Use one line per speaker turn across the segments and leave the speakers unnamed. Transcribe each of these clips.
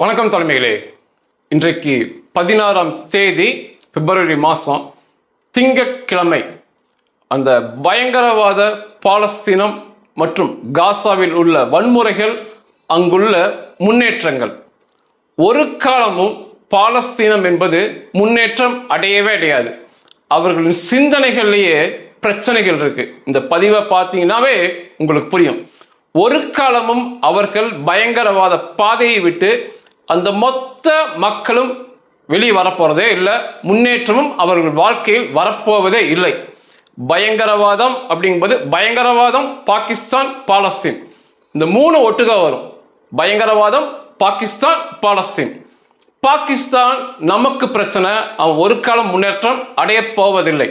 வணக்கம் தலைமைகளே. இன்றைக்கு 16ஆம் தேதி பிப்ரவரி மாதம் திங்கட்கிழமை. அந்த பயங்கரவாத பாலஸ்தீனம் மற்றும் காசாவில் உள்ள வன்முறைகள், அங்குள்ள முன்னேற்றங்கள், ஒரு காலமும் பாலஸ்தீனம் என்பது முன்னேற்றம் அடையவே அடையாது. அவர்களின் சிந்தனைகள்லேயே பிரச்சனைகள் இருக்கு. இந்த பதிவை பார்த்தீங்கன்னாவே உங்களுக்கு புரியும். ஒரு காலமும் அவர்கள் பயங்கரவாத பாதையை விட்டு அந்த மொத்த மக்களும் வெளியே வரப்போறதே இல்லை. முன்னேற்றமும் அவர்கள் வாழ்க்கையில் வரப்போவதே இல்லை. பயங்கரவாதம் அப்படிங்கும்போது பயங்கரவாதம், பாகிஸ்தான், பாலஸ்தீன், இந்த மூணு ஒட்டுக்கா வரும். பயங்கரவாதம், பாகிஸ்தான், பாலஸ்தீன். பாகிஸ்தான் நமக்கு பிரச்சனை, அவன் ஒரு காலம் முன்னேற்றம் அடைய போவதில்லை.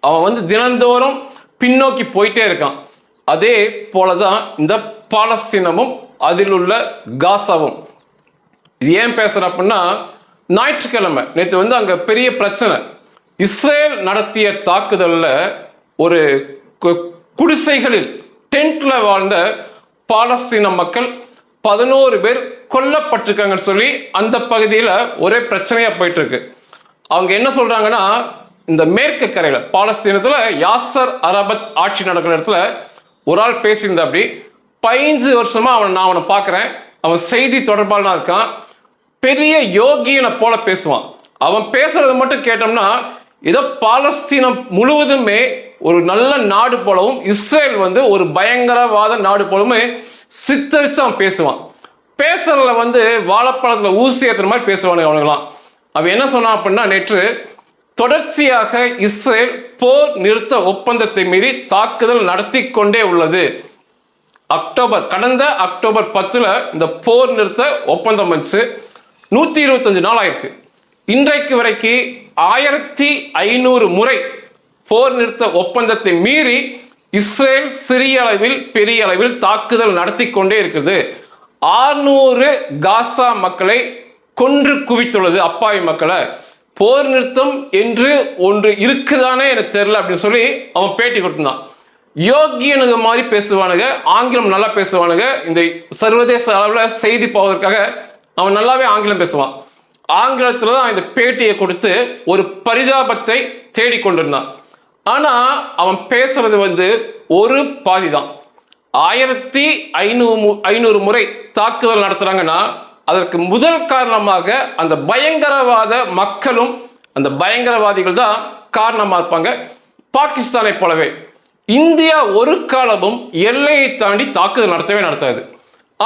அவன் தினந்தோறும் பின்னோக்கி போயிட்டே இருக்கான். அதே போலதான் இந்த பாலஸ்தீனமும் அதில் உள்ள காசாவும். இது ஏன் பேசுறேன் அப்படின்னா, ஞாயிற்றுக்கிழமை நேற்று அங்க பெரிய பிரச்சனை. இஸ்ரேல் நடத்திய தாக்குதல்ல ஒரு குடிசைகளில் டென்ட்ல வாழ்ந்த பாலஸ்தீன மக்கள் 11 பேர் கொல்லப்பட்டிருக்காங்கன்னு சொல்லி அந்த பகுதியில் ஒரே பிரச்சனையா போயிட்டு இருக்கு. அவங்க என்ன சொல்றாங்கன்னா, இந்த மேற்கு கரையில பாலஸ்தீனத்துல யாசர் அரபத் ஆட்சி நடக்கிற இடத்துல ஒரு ஆள் பேசியிருந்தா, அப்படி 15 வருஷமா நான் அவனை பார்க்குறேன், அவன் செய்தி தொடர்பாளனா இருக்கான், பெரிய யோகியனை போல பேசுவான். அவன் பேசுறது மட்டும் கேட்டோம்னா ஏதோ பாலஸ்தீனம் முழுவதுமே ஒரு நல்ல நாடு போலவும், இஸ்ரேல் ஒரு பயங்கரவாத நாடு போலவும் சித்தரிச்சு அவன் பேசுவான். பேசுறதுல வாழைப்பழத்துல ஊசி ஏற்றுற மாதிரி பேசுவானுங்க அவனுங்களாம். அவன் என்ன சொன்னான் அப்படின்னா, நேற்று தொடர்ச்சியாக இஸ்ரேல் போர் நிறுத்த ஒப்பந்தத்தை மீறி தாக்குதல் நடத்தி கொண்டே உள்ளது. கடந்த அக்டோபர் 10 இந்த போர் நிறுத்த ஒப்பந்தம் வந்துச்சு. 125 நாள் ஆயிருக்கு. இன்றைக்கு வரைக்கும் 1500 முறை போர் நிறுத்த ஒப்பந்தத்தை மீறி இஸ்ரேல் சிறிய அளவில் பெரிய அளவில் தாக்குதல் நடத்தி கொண்டே இருக்குது. 600 காசா மக்களை கொன்று குவித்துள்ளது, அப்பாவி மக்களை. போர் நிறுத்தம் என்று ஒன்று இருக்குதானே எனக்கு தெரியல அப்படின்னு சொல்லி அவன் பேட்டி கொடுத்தான். யோகியனுங்க மாதிரி பேசுவானுங்க, ஆங்கிலம் நல்லா பேசுவானுங்க. இந்த சர்வதேச அளவில் செய்தி போவதற்காக அவன் நல்லாவே ஆங்கிலம் பேசுவான். ஆங்கிலத்தில் தான் இந்த பேட்டியை கொடுத்து ஒரு பரிதாபத்தை தேடிக்கொண்டிருந்தான். ஆனா அவன் பேசுறது ஒரு பாதி தான். 1500 முறை தாக்குதல் நடத்துறாங்கன்னா அதற்கு முதல் காரணமாக அந்த பயங்கரவாத மக்களும் அந்த பயங்கரவாதிகள் தான் காரணமா இருப்பாங்க. பாகிஸ்தானை போலவே இந்தியா ஒரு காலமும் எல்லையை தாண்டி தாக்குதல் நடத்தாது.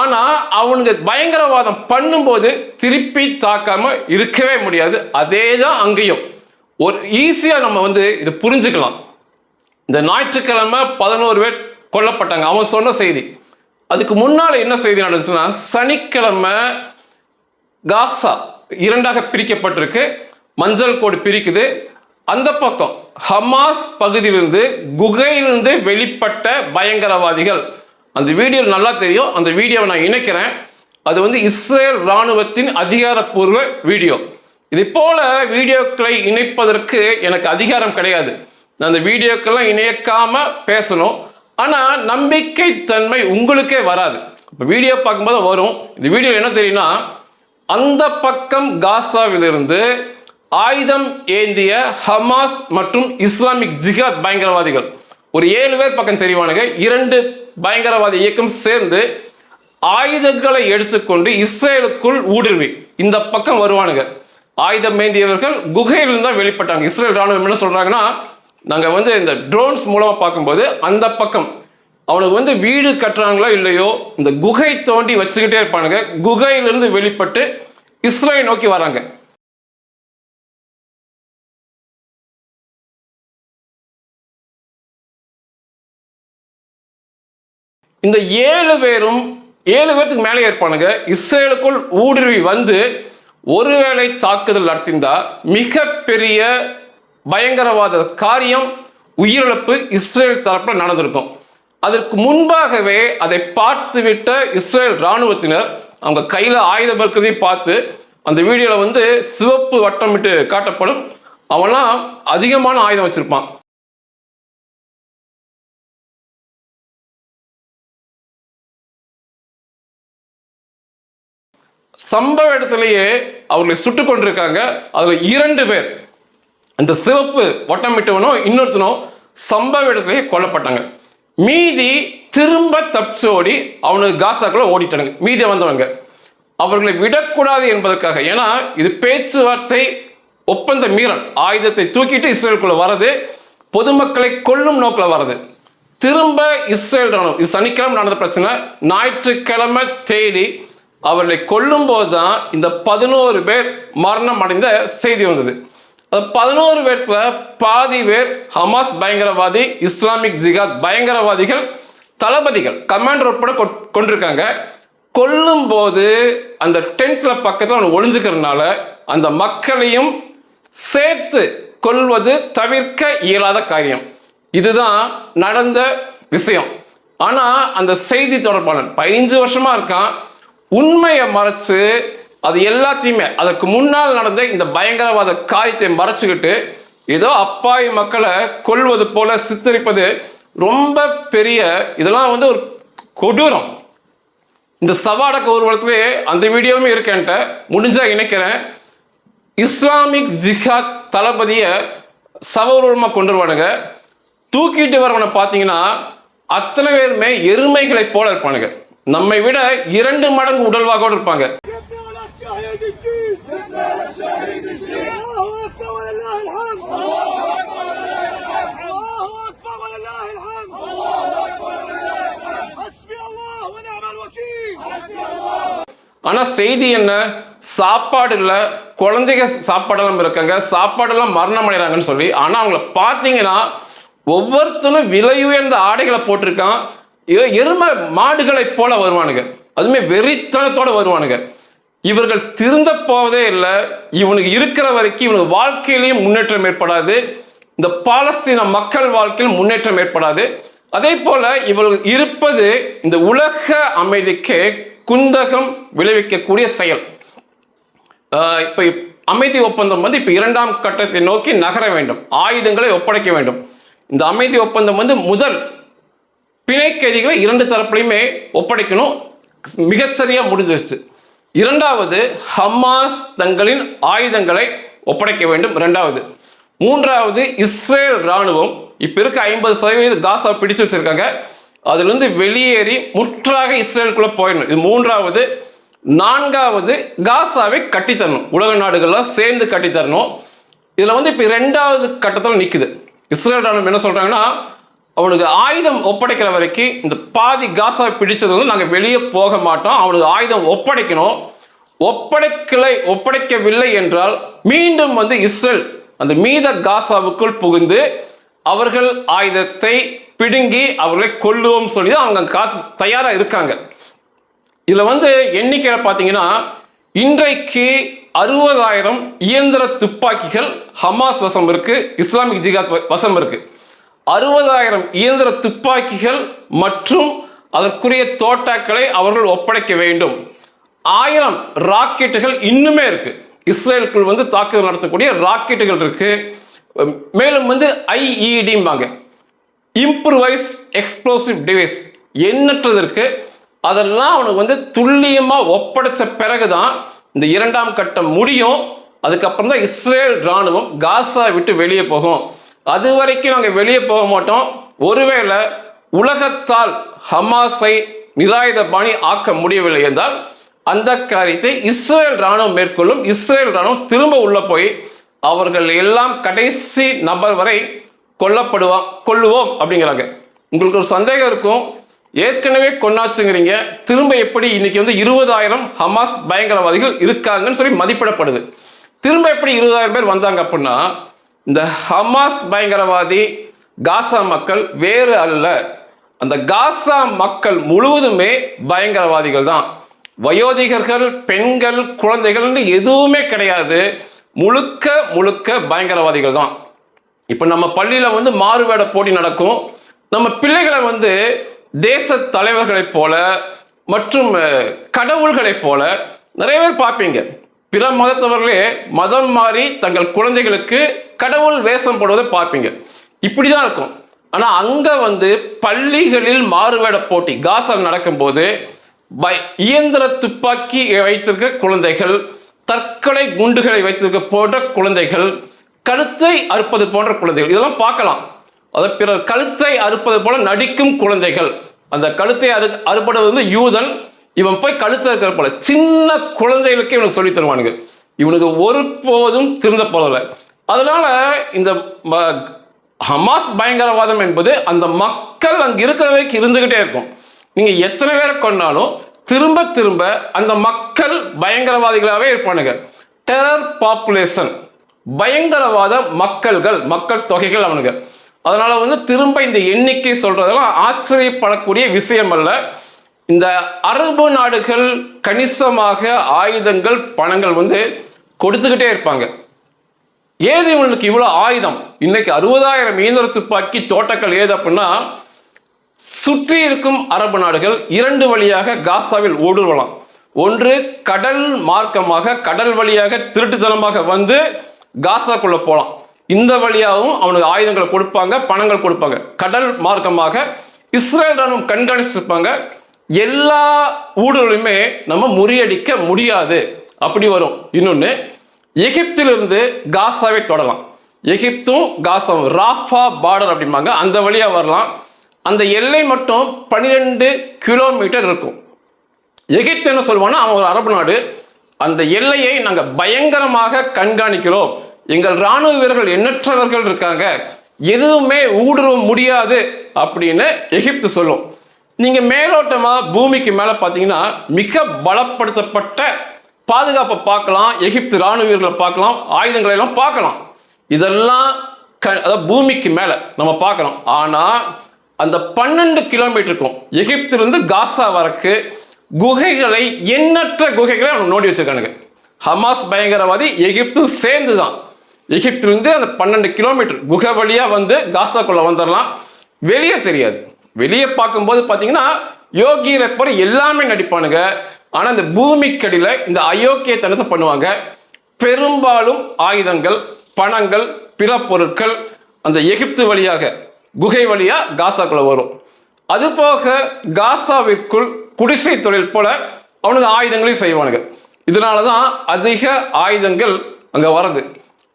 ஆனா அவனுங்க பயங்கரவாதம் பண்ணும்போது திருப்பி தாக்காம இருக்கவே முடியாது. அதே தான் அங்கேயும். ஒரு ஈஸியா நம்ம இதை புரிஞ்சுக்கலாம். இந்த ஞாயிற்றுக்கிழமை 11 பேர் கொல்லப்பட்டாங்க, அவன் சொன்ன செய்தி. அதுக்கு முன்னால என்ன செய்தி நடந்துச்சுன்னா, சனிக்கிழமை காசா 2ஆக பிரிக்கப்பட்டிருக்கு. மஞ்சள் கோடு பிரிக்குது. அந்த பக்கம் ஹமாஸ் பகுதியிலிருந்து, குகையிலிருந்து வெளிப்பட்ட பயங்கரவாதிகள். அந்த வீடியோ நல்லா தெரியும். அந்த வீடியோவை நான் இணைக்கிறேன். அது இஸ்ரேல் ராணுவத்தின் அதிகாரப்பூர்வ வீடியோ. இது போல வீடியோக்களை இணைப்பதற்கு எனக்கு அதிகாரம் கிடையாது. நான் அந்த வீடியோக்கெல்லாம் இணைக்காம பேசணும். ஆனா நம்பிக்கை தன்மை உங்களுக்கே வராது. இப்போ வீடியோ பார்க்கும்போது வரும். இந்த வீடியோ என்ன தெரியும்னா, அந்த பக்கம் காசாவிலிருந்து ஆயுதம் ஏந்திய ஹமாஸ் மற்றும் இஸ்லாமிக் ஜிஹாத் பயங்கரவாதிகள் ஒரு 7 பேர் பக்கம் தெரிவானுங்க. 2 பயங்கரவாத இயக்கம் சேர்ந்து ஆயுதங்களை எடுத்துக்கொண்டு இஸ்ரேலுக்குள் ஊடுருவி இந்த பக்கம் வருவானுங்க. ஆயுதம் ஏந்தியவர்கள் குகையிலிருந்து தான் வெளிப்பட்டாங்க. இஸ்ரேல் ராணுவம் என்ன சொல்றாங்கன்னா, நாங்க இந்த ட்ரோன்ஸ் மூலமா பார்க்கும்போது அந்த பக்கம் அவனுக்கு வீடு கட்டுறாங்களோ இல்லையோ இந்த குகை தோண்டி வச்சுக்கிட்டே இருப்பானுங்க. குகையிலிருந்து வெளிப்பட்டு இஸ்ரேல் நோக்கி வராங்க. இந்த 7 பேருக்கு மேலே இருப்பானுங்க. இஸ்ரேலுக்குள் ஊடுருவி ஒருவேளை தாக்குதல் நடத்திருந்தா மிகப்பெரிய பயங்கரவாத காரியம், உயிரிழப்பு இஸ்ரேல் தரப்பில் நடந்திருக்கும். அதற்கு முன்பாகவே அதை பார்த்துவிட்ட இஸ்ரேல் ராணுவத்தினர் அவங்க கையில் ஆயுதம் இருக்கிறதையும் பார்த்து அந்த வீடியோவில் சிவப்பு வட்டமிட்டு காட்டப்படும். அவன்லாம் அதிகமான ஆயுதம் வச்சிருப்பான். சம்பவ இடத்திலேயே அவர்களை சுட்டுக் கொண்டிருக்காங்க. அதுல 2 பேர், அந்த சிவப்பு வட்டமிட்டவனும் இன்னொருத்தனும் சம்பவ இடத்திலேயே கொல்லப்பட்டாங்க. மீதி திரும்ப தப்பிச்சோடி அவனுக்கு காசாக்குள்ள ஓடிட்டானுங்க. மீதி வந்தவங்க அவர்களை விடக்கூடாது என்பதற்காக, ஏன்னா இது பேச்சுவார்த்தை ஒப்பந்த மீறல், ஆயுதத்தை தூக்கிட்டு இஸ்ரேலுக்குள்ள வர்றது, பொதுமக்களை கொல்லும் நோக்கில் வர்றது. திரும்ப இஸ்ரேல் ராணுவம், இது சனிக்கிழமை நடந்த பிரச்சனை, ஞாயிற்றுக்கிழமை தேடி அவர்களை கொல்லும் போதுதான் இந்த 11 பேர் மரணம் அடைந்த செய்தி வந்தது. 11 பேர்ல பாதி பேர் ஹமாஸ் பயங்கரவாதி, இஸ்லாமிக் ஜிகாத் பயங்கரவாதிகள், தளபதிகள், கமாண்டர் உட்பட கொண்டிருக்காங்க. கொல்லும் போது அந்த டென்ட்ல பக்கத்தில் அவன் ஒளிஞ்சுக்கிறதுனால அந்த மக்களையும் சேர்த்து கொல்வது தவிர்க்க இயலாத காரியம். இதுதான் நடந்த விஷயம். ஆனா அந்த செய்தி தொடர்பாளன் 15 வருஷமா இருக்கான், உண்மையை மறைச்சு அது எல்லாத்தையுமே, அதற்கு முன்னால் நடந்த இந்த பயங்கரவாத காரியத்தை மறைச்சுக்கிட்டு ஏதோ அப்பாவி மக்களை கொல்வது போல சித்தரிப்பது ரொம்ப பெரிய, இதெல்லாம் வந்து ஒரு கொடூரம். இந்த சவாடக்க ஊர்வலத்திலே அந்த வீடியோவுமே இருக்கேன்ட்ட, முடிஞ்சா இணைக்கிறேன். இஸ்லாமிக் ஜிஹாத் தளபதியை சவ ஊர்வலமாக கொண்டு வருவானுங்க. தூக்கிட்டு வரவனை பார்த்தீங்கன்னா அத்தனை பேருமே எருமைகளை போல இருப்பானுங்க. நம்மை விட 2 மடங்கு உடல்வாக இருப்பாங்க. ஆனா செய்தி என்ன? சாப்பாடு இல்ல, குழந்தைங்க சாப்பாடெல்லாம் இருக்காங்க, சாப்பாடெல்லாம் மரணம் அடைகிறாங்கன்னு சொல்லி. ஆனா அவங்கள பார்த்தீங்கன்னா ஒவ்வொருத்தரும் விலை உயர்ந்த ஆடைகளை போட்டிருக்கான், எருமை மாடுகளை போல வருவானுங்க, அதுமே வெறித்தனத்தோட வருவானுங்க. இவர்கள் திருந்த போவதே இல்லை. இவனுக்கு இருக்கிற வரைக்கும் இவனுக்கு வாழ்க்கையிலையும் முன்னேற்றம் ஏற்படாது, இந்த பாலஸ்தீன மக்கள் வாழ்க்கையில் முன்னேற்றம் ஏற்படாது. அதே போல இவர்கள் இருப்பது இந்த உலக அமைதிக்கு குந்தகம் விளைவிக்கக்கூடிய செயல். இப்ப அமைதி ஒப்பந்தம் வந்து இப்ப 2ஆம் கட்டத்தை நோக்கி நகர வேண்டும், ஆயுதங்களை ஒப்படைக்க வேண்டும். இந்த அமைதி ஒப்பந்தம் வந்து முதல் பிணை கைதிகளை 2 தரப்புலையுமே ஒப்படைக்கணும், மிகச்சரியா முடிஞ்சிருச்சு. 2வது ஹமாஸ் தங்களின் ஆயுதங்களை ஒப்படைக்க வேண்டும். 2வது 3வது இஸ்ரேல் ராணுவம் இப்ப இருக்க 50% காசா பிடிச்சு வச்சிருக்காங்க, அதுல இருந்து வெளியேறி முற்றாக இஸ்ரேலுக்குள்ள போயிடணும். இது 3வது. 4வது காசாவை கட்டித்தரணும், உலக நாடுகள்லாம் சேர்ந்து கட்டித்தரணும். இதுல வந்து இப்ப 2வது கட்டத்தில் நிக்குது. இஸ்ரேல் ராணுவம் என்ன சொல்றாங்கன்னா, அவனுக்கு ஆயுதம் ஒப்படைக்கிற வரைக்கும் இந்த பாதி காசாவை பிடிச்சது வந்து நாங்கள் வெளியே போக மாட்டோம், அவனுக்கு ஆயுதம் ஒப்படைக்கணும். ஒப்படைக்கவில்லை என்றால் மீண்டும் வந்து இஸ்ரேல் அந்த மீத காசாவுக்குள் புகுந்து அவர்கள் ஆயுதத்தை பிடுங்கி அவர்களை கொல்லுவோம் சொல்லி தான் அவங்க காத்து தயாரா இருக்காங்க. இதுல வந்து எண்ணிக்கையில பார்த்தீங்கன்னா இன்றைக்கு 60,000 இயந்திர துப்பாக்கிகள் ஹமாஸ் வசம் இருக்கு, இஸ்லாமிக் ஜிகாத் வசம் இருக்கு. 60,000 இயந்திர துப்பாக்கிகள் மற்றும் அதற்குரிய தோட்டாக்களை அவர்கள் ஒப்படைக்க வேண்டும். 1000 ராக்கெட்டுகள் இன்னுமே இருக்கு, இஸ்ரேலுக்குள் வந்து தாக்குதல் நடத்தக்கூடிய ராக்கெட்டுகள் இருக்கு. மேலும் வந்து IED இம்ப்ரூவைஸ் எக்ஸ்ப்ளோசிவ் டிவைஸ் எண்ணற்றது இருக்கு. அதெல்லாம் அவனுக்கு வந்து துல்லியமா ஒப்படைச்ச பிறகுதான் இந்த 2ஆம் கட்டம் முடியும். அதுக்கப்புறம் தான் இஸ்ரேல் ராணுவம் காசா விட்டு வெளியே போகும். அது வரைக்கும் நாங்கள் வெளியே போக மாட்டோம். ஒருவேளை உலகத்தால் ஹமாஸை நிராயுத பாணி ஆக்க முடியவில்லை என்றால் அந்த காரியத்தை இஸ்ரேல் ராணுவம் மேற்கொள்ளும். இஸ்ரேல் ராணுவம் திரும்ப உள்ள போய் அவர்கள் எல்லாம் கடைசி நபர் வரை கொல்லுவோம் அப்படிங்கிறாங்க. உங்களுக்கு ஒரு சந்தேகம் இருக்கும், ஏற்கனவே கொன்னாச்சுங்கிறீங்க, திரும்ப எப்படி இன்னைக்கு வந்து 20,000 ஹமாஸ் பயங்கரவாதிகள் இருக்காங்கன்னு சொல்லி மதிப்பிடப்படுது, திரும்ப எப்படி 20,000 பேர் வந்தாங்க அப்படின்னா, இந்த ஹமாஸ் பயங்கரவாதி காசா மக்கள் வேறு அல்ல, அந்த காசா மக்கள் முழுவதுமே பயங்கரவாதிகள் தான். வயோதிகர்கள், பெண்கள், குழந்தைகள் எதுவுமே கிடையாது, முழுக்க முழுக்க பயங்கரவாதிகள் தான். இப்ப நம்ம பள்ளியில வந்து மாறுவேட போட்டி நடக்கும், நம்ம பிள்ளைகளை வந்து தேச தலைவர்களைப் போல மற்றும் கடவுள்களைப் போல நிறைய பேர் பார்ப்பீங்க. பிற மதத்தவர்களே மதம் மாறி தங்கள் குழந்தைகளுக்கு கடவுள் வேஷம் போடுவதை பார்ப்பீங்க. இப்படிதான் இருக்கும். ஆனா அங்க வந்து பள்ளிகளில் மாறுவேட போட்டி காசா நடக்கும்போது இயந்திர துப்பாக்கி வைத்திருக்க குழந்தைகள், தற்கொலை குண்டுகளை வைத்திருக்க போன்ற குழந்தைகள், கழுத்தை அறுப்பது போன்ற குழந்தைகள், இதெல்லாம் பார்க்கலாம். அதை பிறர் கழுத்தை அறுப்பது போல நடிக்கும் குழந்தைகள். அந்த கழுத்தை அறுப்படுவது வந்து யூதன், இவன் போய் கழுத்தை இருக்கிற போல சின்ன குழந்தைகளுக்கு இவனுக்கு சொல்லி தருவானுங்க. இவனுக்கு ஒருபோதும் திருந்த போதில்லை. அதனால இந்த ஹமாஸ் பயங்கரவாதம் என்பது அந்த மக்கள் அங்கே இருக்கிற வரைக்கும் இருந்துகிட்டே இருக்கும். நீங்க எத்தனை பேரை கொண்டாலும் திரும்ப திரும்ப அந்த மக்கள் பயங்கரவாதிகளாகவே இருப்பானுங்க. டெரர் பாப்புலேஷன், பயங்கரவாத மக்கள் தொகைகள் அவனுங்க. அதனால வந்து திரும்ப இந்த எண்ணிக்கை சொல்றதெல்லாம் ஆச்சரியப்படக்கூடிய விஷயம் அல்ல. இந்த அரபு நாடுகள் கணிசமாக ஆயுதங்கள், பணங்கள் வந்து கொடுத்துக்கிட்டே இருப்பாங்க. ஏது இவனுக்கு இவ்வளவு ஆயுதம்? இன்னைக்கு 60,000 இயந்திர துப்பாக்கி தோட்டங்கள் ஏது அப்படின்னா, சுற்றி இருக்கும் அரபு நாடுகள் 2 வழியாக காசாவில் ஊடுருவலாம். ஒன்று கடல் மார்க்கமாக, கடல் வழியாக திருட்டுத்தனமாக வந்து காசாக்குள்ள போகலாம். இந்த வழியாகவும் அவனுக்கு ஆயுதங்களை கொடுப்பாங்க, பணங்கள் கொடுப்பாங்க. கடல் மார்க்கமாக இஸ்ரேல் ராணுவம் கண்காணிச்சிருப்பாங்க. எல்லா ஊடுருவலையுமே நம்ம முறியடிக்க முடியாது, அப்படி வரும். இன்னொன்று, எகிப்திலிருந்து காசாவை தொடலாம். எகிப்தும் காசாவும் ராஃபா பார்டர் அப்படிம்பாங்க, அந்த வழியா வரலாம். அந்த எல்லை மட்டும் 12 கிலோமீட்டர் இருக்கும். எகிப்து என்ன சொல்லுவான்னா, அவன் ஒரு அரபு நாடு, அந்த எல்லையை நாங்கள் பயங்கரமாக கண்காணிக்கிறோம், எங்கள் ராணுவ வீரர்கள் எண்ணற்றவர்கள் இருக்காங்க, எதுவுமே ஊடுருவ முடியாது அப்படின்னு எகிப்து சொல்லும். நீங்க மேலோட்டமா பூமிக்கு மேல பார்த்தீங்கன்னா மிக பலப்படுத்தப்பட்ட பாதுகாப்பை பார்க்கலாம், எகிப்து ராணுவ வீரர்களை பார்க்கலாம், ஆயுதங்களை எல்லாம் பார்க்கலாம். இதெல்லாம் பூமிக்கு மேல நம்ம பார்க்கலாம். ஆனா அந்த 12 கிலோமீட்டருக்கும் எகிப்திலிருந்து காசா வரைக்கு குகைகளை, எண்ணற்ற குகைகளை அவங்க நோண்டி வச்சிருக்கானுங்க. ஹமாஸ் பயங்கரவாதி எகிப்து சேர்ந்துதான். எகிப்திலிருந்து அந்த 12 கிலோமீட்டர் குகை வழியா வந்து காசாக்குள்ள வந்துடலாம். வெளியே தெரியாது. வெளியே பார்க்கும்போது பார்த்தீங்கன்னா யோகி ரெப்பர் எல்லாமே நடிப்பானுங்க. ஆனால் இந்த பூமிக்கடியில் இந்த அயோக்கியத்தனத்தை பண்ணுவாங்க. பெரும்பாலும் ஆயுதங்கள், பணங்கள், பிற பொருட்கள் அந்த எகிப்து வழியாக, குகை வழியா காசாக்குள்ள வரும். அது போக காசாவிற்குள் குடிசை தொழில் போல அவனுக்கு ஆயுதங்களையும் செய்வானுங்க. இதனால தான் அதிக ஆயுதங்கள் அங்கே வருது.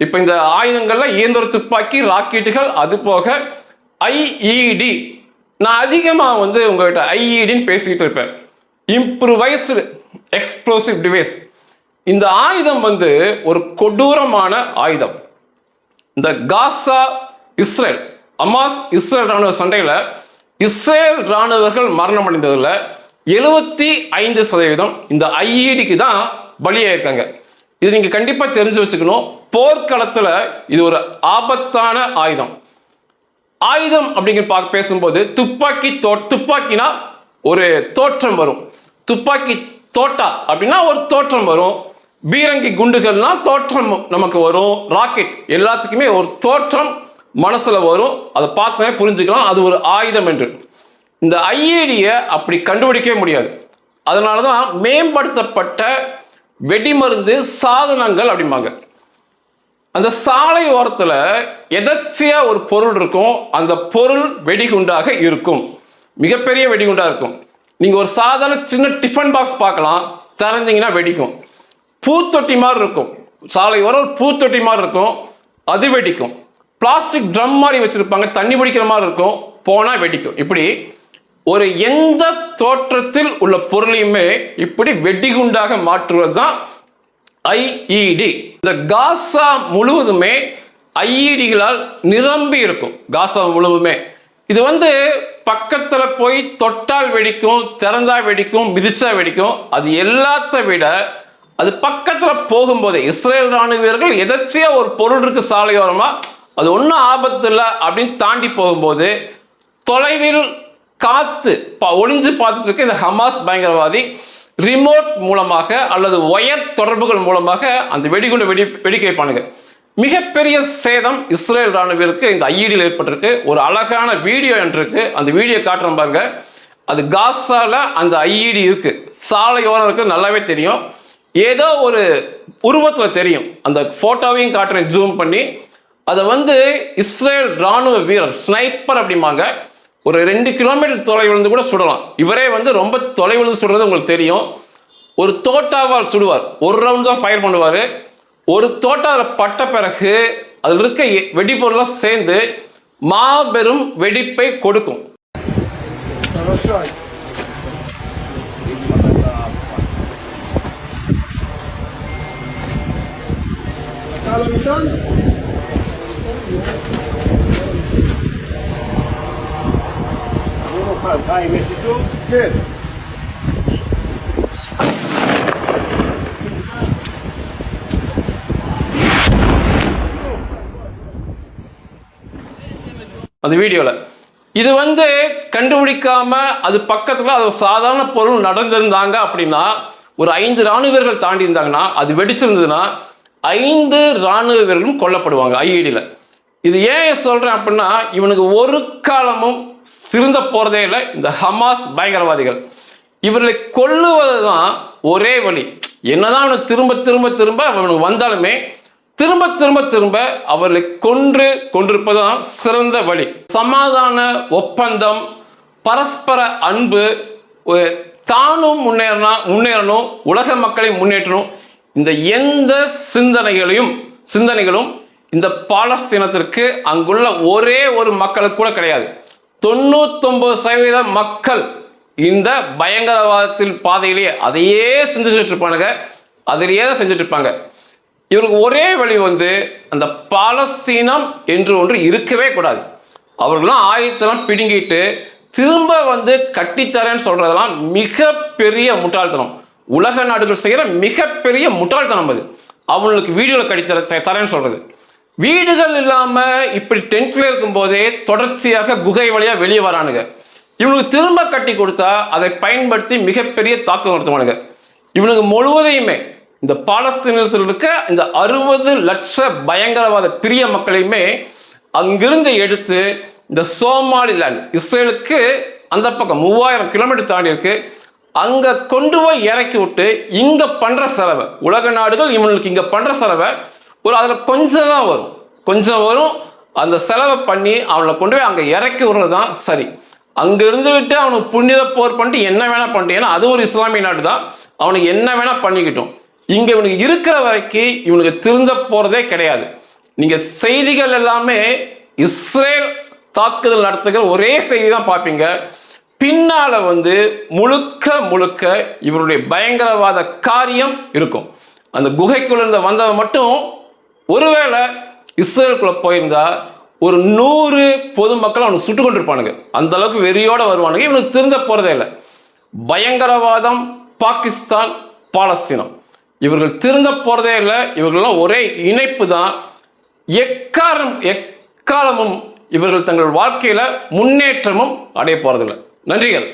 இப்போ இந்த ஆயுதங்கள்ல இயந்திர துப்பாக்கி, ராக்கெட்டுகள், அது போக ஐஇடி. நான் அதிகமாக வந்து உங்ககிட்ட ஐஇடின்னு பேசிக்கிட்டு இருப்பேன், இம்ப்ரூவைஸ்டு எக்ஸ்ப்ளோசிவ் டிவைஸ். இந்த ஆயுதம் வந்து ஒரு கொடூரமான ஆயுதம். இந்த காசா இஸ்ரேல், ஹமாஸ் இஸ்ரேல் ராணுவ சண்டையில் இஸ்ரேல் ராணுவர்கள் மரணம் அடைந்ததில் 75% இந்த ஐஇடிக்கு தான் பலியாயிருக்காங்க. இது நீங்க கண்டிப்பா தெரிஞ்சு வச்சுக்கணும். போர்க்களத்துல இது ஒரு ஆபத்தான ஆயுதம். ஆயுதம் அப்படிங்கிற பேசும்போது துப்பாக்கினா ஒரு தோற்றம் வரும். துப்பாக்கி தோட்டா அப்படின்னா ஒரு தோற்றம் வரும். பீரங்கி குண்டுகள்னா தோற்றம் நமக்கு வரும். ராக்கெட் எல்லாத்துக்குமே ஒரு தோற்றம் மனசுல வரும். அதை பார்த்தே புரிஞ்சுக்கலாம் அது ஒரு ஆயுதம் என்று. இந்த ஐஏடியை அப்படி கண்டுபிடிக்கவே முடியாது. அதனாலதான் மேம்படுத்தப்பட்ட வெடிமருந்து சாதனங்கள் அப்படிம்பாங்க. அந்த சாலை ஓரத்தில் எதர்ச்சியா ஒரு பொருள் இருக்கும். அந்த பொருள் வெடிகுண்டாக இருக்கும், மிகப்பெரிய வெடிகுண்டா இருக்கும். நீங்க ஒரு சாதாரண சின்ன டிஃபன் பாக்ஸ் பார்க்கலாம், திறந்தீங்கன்னா வெடிக்கும். பூத்தொட்டி மாதிரி இருக்கும், சாலை ஓரம் ஒரு பூத்தொட்டி மாதிரி இருக்கும், அது வெடிக்கும். பிளாஸ்டிக் ட்ரம் மாதிரி வச்சிருப்பாங்க, தண்ணி பிடிக்கிற மாதிரி இருக்கும், போனா வெடிக்கும். இப்படி ஒரு எந்த தோற்றத்தில் உள்ள பொருளையுமே இப்படி வெடிகுண்டாக மாற்றுவது தான் ஐஇடி. இந்த காசா முழுவதுமே ஐஇடிகளால் நிரம்பி இருக்கும். காசா முழுவதுமே இது வந்து பக்கத்துல போய் தொட்டால் வெடிக்கும், திறந்தா வெடிக்கும், மிதிச்சா வெடிக்கும். அது எல்லாத்த விட அது பக்கத்துல போகும்போதே இஸ்ரேல் ராணுவ வீரர்கள் எதாச்சியா ஒரு பொருள் இருக்கு சாலையோரமா, அது ஒன்றும் ஆபத்து இல்லை அப்படின்னு தாண்டி போகும்போது தொலைவில் காத்து ஒளிஞ்சு பார்த்துட்டு இருக்க இந்த ஹமாஸ் பயங்கரவாதி ரிமோட் மூலமாக அல்லது ஒயர் தொடர்புகள் மூலமாக அந்த வெடிகுண்டு வெடிக்க வைப்பானுங்க. மிகப்பெரிய சேதம் இஸ்ரேல் ராணுவருக்கு இந்த ஐஇடியில் ஏற்பட்டிருக்கு. ஒரு அழகான வீடியோ இருக்கு, அந்த வீடியோ காட்டுறோம் பாருங்க. அது காசால அந்த ஐஇடி இருக்கு, சாலையோரம் இருக்கு, நல்லாவே தெரியும். ஏதோ ஒரு உருவத்துல தெரியும். அந்த போட்டோவையும் காட்டுறேன் ஜூம் பண்ணி. அதை வந்து இஸ்ரேல் ராணுவ வீரர், ஸ்னைப்பர் அப்படிம்பாங்க, ஒரு 2 கிலோமீட்டர் தொலைவிலிருந்து கூட சுடலாம். இவரே வந்து ரொம்ப தொலைவிலிருந்து சுடுறது உங்களுக்கு தெரியும். ஒரு தோட்டாவால் சுடுவார். ஒரு ரவுண்ட் தான் ஃபயர் பண்ணுவார். ஒரு தோட்டாவில் பட்ட பிறகு அதில் இருக்க வெடிப்பொருளாக சேர்ந்து மாபெரும் வெடிப்பை கொடுக்கும். அந்த வீடியோவில் இது வந்து கண்டுபிடிக்காம அது பக்கத்தில் அது சாதாரண பொருள் நடந்திருந்தாங்க அப்படின்னா, ஒரு 5 ராணுவ வீரர்கள் தாண்டி இருந்தாங்கன்னா, அது வெடிச்சிருந்ததுன்னா 5 ராணுவ வீரர்களும் கொல்லப்படுவாங்க ஐஇடியில். இது ஏன் சொல்றேன் அப்படின்னா, இவனுக்கு ஒரு காலமும் திருந்த போறதே இல்லை இந்த ஹமாஸ் பயங்கரவாதிகள். இவர்களை கொல்லுவது தான் ஒரே வழி. என்னதான் அவனுக்கு திரும்ப திரும்ப திரும்ப அவனுக்கு வந்தாலுமே திரும்ப திரும்ப திரும்ப அவர்களை கொண்டிருப்பதுதான் சிறந்த வழி. சமாதான ஒப்பந்தம், பரஸ்பர அன்பு, தானும் முன்னேறணும், உலக மக்களை முன்னேற்றணும், இந்த எந்த சிந்தனைகளும் இந்த பாலஸ்தீனத்திற்கு அங்குள்ள ஒரே ஒரு மக்களுக்கு கூட கிடையாது. 99% மக்கள் இந்த பயங்கரவாதத்தின் பாதையிலேயே அதையே செஞ்சுட்டு இருப்பானுங்க, அதிலேயே தான் செஞ்சுட்டு இருப்பாங்க. இவருக்கு ஒரே வழி வந்து அந்த பாலஸ்தீனம் என்று ஒன்று இருக்கவே கூடாது. அவர்களாம் ஆயுதத்தெல்லாம் பிடுங்கிட்டு திரும்ப வந்து கட்டித்தரேன்னு சொல்றதெல்லாம் மிகப்பெரிய முட்டாள்தனம். உலக நாடுகள் செய்கிற மிகப்பெரிய முட்டாள்தனம் அது. அவங்களுக்கு வீடியோவில் கட்டித்தரேன்னு சொல்றது. வீடுகள் இல்லாமல் இப்படி டென்ட்ல இருக்கும் போதே தொடர்ச்சியாக குகை வழியா வெளியே வரானுங்க. இவனுக்கு திரும்ப கட்டி கொடுத்தா அதை பயன்படுத்தி மிகப்பெரிய தாக்கம் நடத்துவானுங்க. இவனுக்கு முழுவதையுமே இந்த பாலஸ்தீனத்தில் இருக்க இந்த 60 லட்ச பயங்கரவாத பிரிய மக்களையுமே அங்கிருந்து எடுத்து இந்த சோமாலிலாந்து, இஸ்ரேலுக்கு அந்த பக்கம் 3000 கிலோமீட்டர் தாண்டி இருக்கு, அங்க கொண்டு போய் இறக்கி விட்டு இங்க பண்ற செலவை, உலக நாடுகள் இவனுக்கு இங்க பண்ற செலவை ஒரு அதில் கொஞ்சம் தான் வரும். அந்த செலவை பண்ணி அவனை கொண்டு போய் அங்கே இறக்கி விடுறது தான் சரி. அங்க இருந்து விட்டு அவனுக்கு புனித போர் பண்ணிட்டு என்ன வேணா பண்ணிட்டு, ஏன்னா அது ஒரு இஸ்லாமிய நாடு தான், அவனுக்கு என்ன வேணா பண்ணிக்கிட்டோம். இங்க இவனுக்கு இருக்கிற வரைக்கும் இவனுக்கு திருந்த போறதே கிடையாது. நீங்க செய்திகள் எல்லாமே இஸ்ரேல் தாக்குதல் நடத்துகிற ஒரே செய்தி தான் பார்ப்பீங்க. பின்னால வந்து முழுக்க இவருடைய பயங்கரவாத காரியம் இருக்கும். அந்த குகைக்குள்ள இருந்த வந்தவன் மட்டும் ஒருவேளை இஸ்ரேலுக்குள்ள போயிருந்தா ஒரு 100 பொதுமக்கள் அவனுக்கு சுட்டு கொண்டிருப்பானுங்க. அந்த அளவுக்கு வெறியோட வருவானுங்க. இவனுக்கு திருந்த போறதே இல்லை. பயங்கரவாதம், பாகிஸ்தான், பாலஸ்தீனம், இவர்கள் திருந்த போறதே இல்லை. இவர்களெல்லாம் ஒரே இணைப்பு தான். எக்காலமும் இவர்கள் தங்கள் வாழ்க்கையில முன்னேற்றமும் அடைய போறதில்லை. நன்றிகள்.